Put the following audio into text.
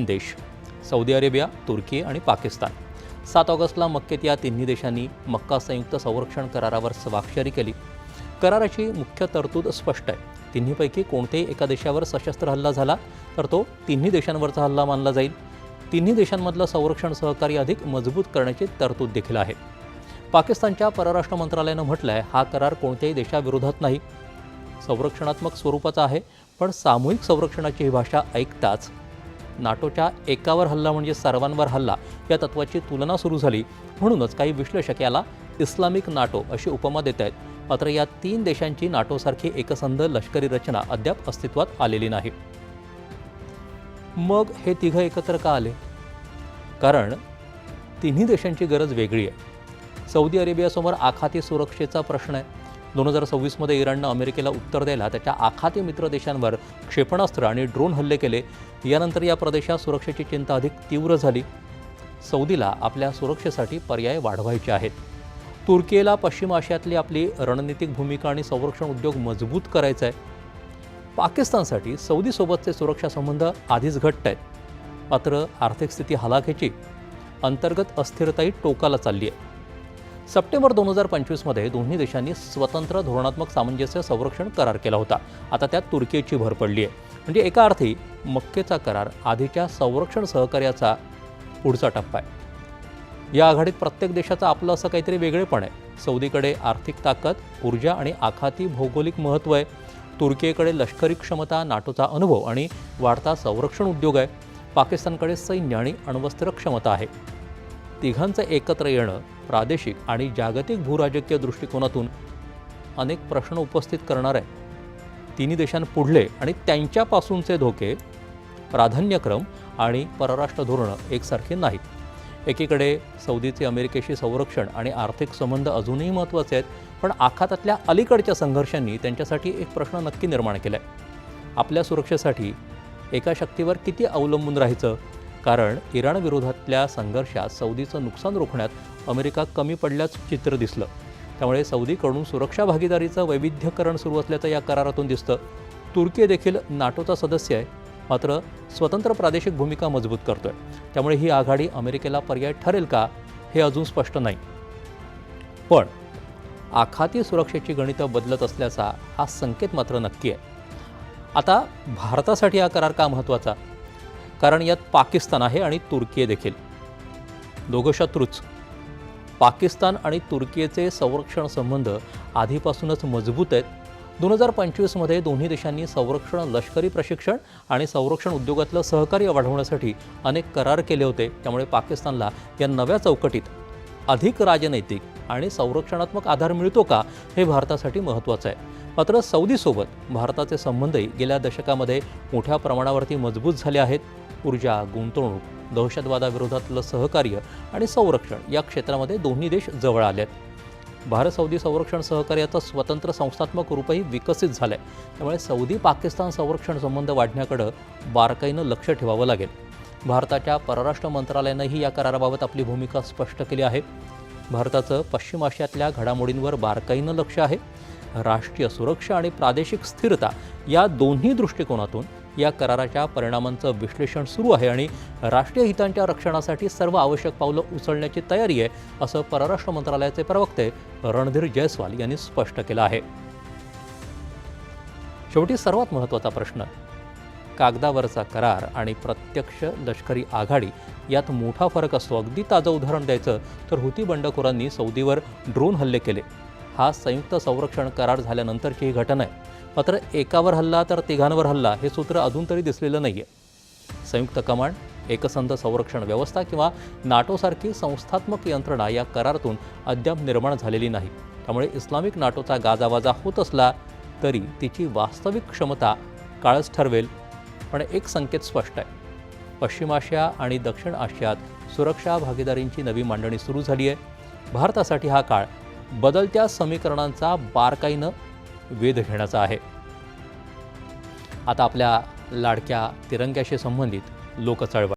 देश Saudi Arabia, तुर्की आणि पाकिस्तान 7 ऑगस्टला मक्केत या तिन्ही देशांनी मक्का संयुक्त संरक्षण करारावर स्वाक्षरी केली। कराराची मुख्य तरतूद स्पष्ट आहे। तिन्हीपैकी कोणत्याही एका देशावर सशस्त्र हल्ला झाला तर तो तिन्ही देशांवरचा हल्ला मानला जाईल। तिन्ही देशांमधलं संरक्षण सहकार्य अधिक मजबूत करण्याची तरतूद देखील आहे। पाकिस्तानच्या परराष्ट्र मंत्रालयानं म्हटलंय, हा करार कोणत्याही देशाविरोधात नाही, संरक्षणात्मक स्वरूपाचा आहे, पण सामूहिक संरक्षणाची ही भाषा ऐकताच नाटोच्या एकावर हल्ला म्हणजे सर्वांवर हल्ला या तत्वाची तुलना सुरू झाली। म्हणूनच काही विश्लेषक याला इस्लामिक नाटो अशी उपमा देत आहेत। मात्र या तीन देशांची नाटोसारखी एकसंध लष्करी रचना अद्याप अस्तित्वात आलेली नाही। मग हे तिघं एकत्र का आले? कारण तिन्ही देशांची गरज वेगळी आहे। सौदी अरेबियासमोर आखाती सुरक्षेचा प्रश्न आहे। 2026 मध्ये इराणनं अमेरिकेला उत्तर द्यायला त्याच्या आखाती मित्र देशांवर क्षेपणास्त्र आणि ड्रोन हल्ले केले। यानंतर या प्रदेशात सुरक्षेची चिंता अधिक तीव्र झाली। सौदीला आपल्या सुरक्षेसाठी पर्याय वाढवायचे आहेत। तुर्कीला पश्चिम आशियातली आपली रणनीतिक भूमिका आणि संरक्षण उद्योग मजबूत करायचा आहे। पाकिस्तानसाठी सौदीसोबतचे सुरक्षा संबंध आधीच घट्ट आहेत, मात्र आर्थिक स्थिती हलाखीची, अंतर्गत अस्थिरताही टोकाला चालली आहे। सप्टेंबर 2025 मध्ये दोन्ही देशांनी स्वतंत्र धोरणात्मक सामंजस्य संरक्षण करार केला होता। आता त्यात तुर्कीची भर पडली आहे। म्हणजे एका अर्थी मक्केचा करार आधीच्या संरक्षण सहकार्याचा पुढचा टप्पा आहे। या आघाडीत प्रत्येक देशाचं आपलं असं काहीतरी वेगळेपण आहे। सौदीकडे आर्थिक ताकद, ऊर्जा आणि आखाती भौगोलिक महत्त्व आहे। तुर्कीकडे लष्करी क्षमता, नाटोचा अनुभव आणि वाढता संरक्षण उद्योग आहे। पाकिस्तानकडे सैन्य आणि अण्वस्त्र क्षमता आहे। तिघांचं एकत्र येणं प्रादेशिक आणि जागतिक भूराजकीय दृष्टिकोनातून अनेक प्रश्न उपस्थित करणार आहे। तिन्ही देशांपुढले आणि त्यांच्यापासूनचे धोके, प्राधान्यक्रम आणि परराष्ट्र धोरणं एकसारखे नाहीत। एकीकडे सौदीचे अमेरिकेशी संरक्षण आणि आर्थिक संबंध अजूनही महत्त्वाचे आहेत, पण आखातातल्या अलीकडच्या संघर्षांनी त्यांच्यासाठी एक प्रश्न नक्की निर्माण केला आहे। आपल्या सुरक्षेसाठी एका शक्तीवर किती अवलंबून राहायचं? कारण इराणविरोधातल्या संघर्षात सौदीचं नुकसान रोखण्यात अमेरिका कमी पडल्याचं चित्र दिसलं। त्यामुळे सौदीकडून सुरक्षा भागीदारीचं वैविध्यकरण सुरू असल्याचं या करारातून दिसतं। तुर्की देखील नाटोचा सदस्य आहे, मात्र स्वतंत्र प्रादेशिक भूमिका मजबूत करतोय। त्यामुळे ही आघाडी अमेरिकेला पर्याय ठरेल का, हे अजून स्पष्ट नाही। पण आखाती सुरक्षेची गणितं बदलत असल्याचा हा संकेत मात्र नक्की आहे। आता भारतासाठी हा करार का महत्त्वाचा? कारण यात पाकिस्तान आहे आणि तुर्की देखील, दोघं शत्रूच। पाकिस्तान आणि तुर्कीचे संरक्षण संबंध आधीपासूनच मजबूत आहेत। 2025 मध्ये दोन्ही देशांनी संरक्षण, लष्करी प्रशिक्षण आणि संरक्षण उद्योगातलं सहकार्य वाढवण्यासाठी अनेक करार केले होते। त्यामुळे पाकिस्तानला या नव्या चौकटीत अधिक राजनैतिक आणि संरक्षणात्मक आधार मिळतो का, हे भारतासाठी महत्त्वाचं आहे। मात्र सौदीसोबत भारताचे संबंधही गेल्या दशकामध्ये मोठ्या प्रमाणावरती मजबूत झाले आहेत। ऊर्जा, गुंतवणूक, दहशतवादाविरोधातलं सहकार्य आणि संरक्षण या क्षेत्रामध्ये दोन्ही देश जवळ आलेत। भारत सौदी संरक्षण सहकार्याचं स्वतंत्र संस्थात्मक रूपही विकसित झालंय। त्यामुळे सौदी पाकिस्तान संरक्षण संबंध वाढण्याकडे बारकाईनं लक्ष ठेवावं लागेल। भारताच्या परराष्ट्र मंत्रालयानंही या कराराबाबत आपली भूमिका स्पष्ट केली आहे। भारताचं पश्चिम आशियातल्या घडामोडींवर बारकाईनं लक्ष आहे। राष्ट्रीय सुरक्षा आणि प्रादेशिक स्थिरता या दोन्ही दृष्टिकोनातून या कराराच्या परिणामांचं विश्लेषण सुरू आहे आणि राष्ट्रीय हितांच्या रक्षणासाठी सर्व आवश्यक पावलं उचलण्याची तयारी आहे, असं परराष्ट्र मंत्रालयाचे प्रवक्ते रणधीर जयस्वाल यांनी स्पष्ट केलं आहे। शेवटी सर्वात महत्त्वाचा प्रश्न, कागदावरचा करार आणि प्रत्यक्ष लष्करी आघाडी यात मोठा फरक असतो। अगदी ताजं उदाहरण द्यायचं तर हुती बंडखोरांनी सौदीवर ड्रोन हल्ले केले। हा संयुक्त संरक्षण करार झाल्यानंतरची ही घटना आहे। मात्र एकावर हल्ला तर तिघांवर हल्ला हे सूत्र अजून तरी दिसलेलं नाही आहे। संयुक्त कमांड, एकसंध संरक्षण व्यवस्था किंवा नाटोसारखी संस्थात्मक यंत्रणा या करारातून अद्याप निर्माण झालेली नाही। त्यामुळे इस्लामिक नाटोचा गाजावाजा होत असला तरी तिची वास्तविक क्षमता काळच ठरवेल। पण एक संकेत स्पष्ट आहे, पश्चिम आशिया आणि दक्षिण आशियात सुरक्षा भागीदारींची नवी मांडणी सुरू झाली आहे। भारतासाठी हा काळ बदलत्या समीकरणांचा बारकाईनं वेध घेण्याचा आहे। आता आपल्या लाडक्या तिरंग्याशी संबंधित लोकचळवळ